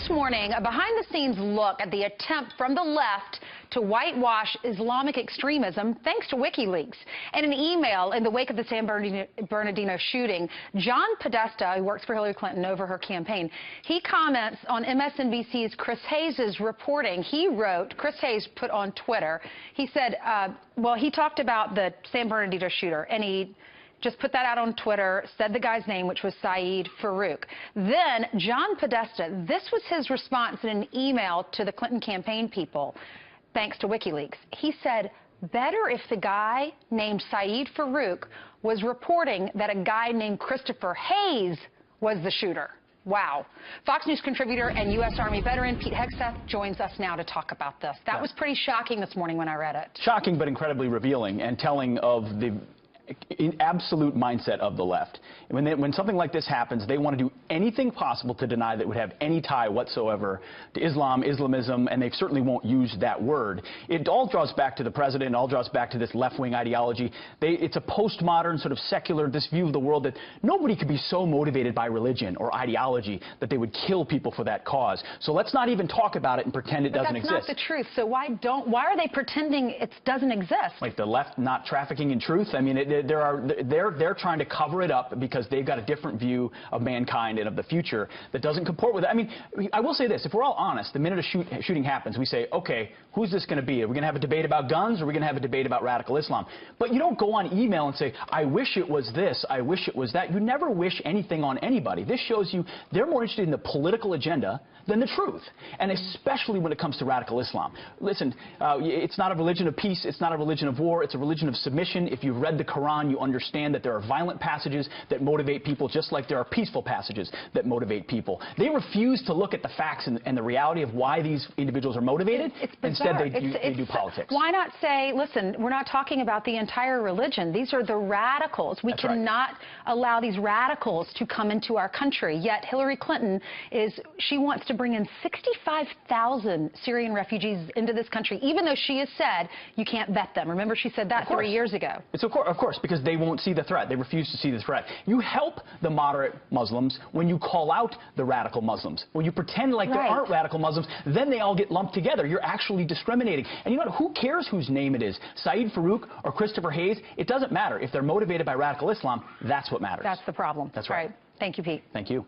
This morning, a behind-the-scenes look at the attempt from the left to whitewash Islamic extremism thanks to WikiLeaks. In an email in the wake of the San Bernardino shooting, John Podesta, who works for Hillary Clinton over her campaign, he comments on MSNBC's Chris Hayes' reporting. He wrote, Chris Hayes put on Twitter, he said, well, he talked about the San Bernardino shooter, and he just put that out on Twitter, said the guy's name, which was Saeed Farouk. Then John Podesta, this was his response in an email to the Clinton campaign people, thanks to WikiLeaks. He said, better if the guy named Saeed Farouk was reporting that a guy named Christopher Hayes was the shooter. Wow. Fox News contributor and U.S. Army veteran Pete Hegseth joins us now to talk about this. That was pretty shocking this morning when I read it. Shocking, but incredibly revealing and telling of the absolute mindset of the left. When something like this happens, they want to do anything possible to deny that it would have any tie whatsoever to Islam, Islamism, and they certainly won't use that word. It all draws back to the president. It all draws back to this left-wing ideology. It's a postmodern, sort of secular, this view of the world that nobody could be so motivated by religion or ideology that they would kill people for that cause. So let's not even talk about it and pretend it doesn't exist. That's not the truth. So why are they pretending it doesn't exist? Like the left not trafficking in truth? I mean, they're trying to cover it up because they've got a different view of mankind and of the future that doesn't comport with it. I mean, I will say this, if we're all honest, the minute a shooting happens, we say, okay, who's this going to be? Are we going to have a debate about guns, or are we going to have a debate about radical Islam? But you don't go on email and say, I wish it was this, I wish it was that. You never wish anything on anybody. This shows you they're more interested in the political agenda than the truth, and especially when it comes to radical Islam. Listen, it's not a religion of peace, it's not a religion of war, it's a religion of submission. If you've read the Quran, you understand that there are violent passages that motivate people just like there are peaceful passages that motivate people. They refuse to look at the facts and the reality of why these individuals are motivated. Instead, they do politics. Why not say, listen, we're not talking about the entire religion. These are the radicals. We cannot allow these radicals to come into our country. Yet Hillary Clinton she wants to bring in 65,000 Syrian refugees into this country, even though she has said you can't vet them. Remember, she said that 3 years ago. It's of course, because they won't see the threat. They refuse to see the threat. You help the moderate Muslims when you call out the radical Muslims. When you pretend like there aren't radical Muslims, then they all get lumped together. You're actually discriminating. And you know what? Who cares whose name it is? Saeed Farouk or Christopher Hayes? It doesn't matter. If they're motivated by radical Islam, that's what matters. That's the problem. That's right. Thank you, Pete. Thank you.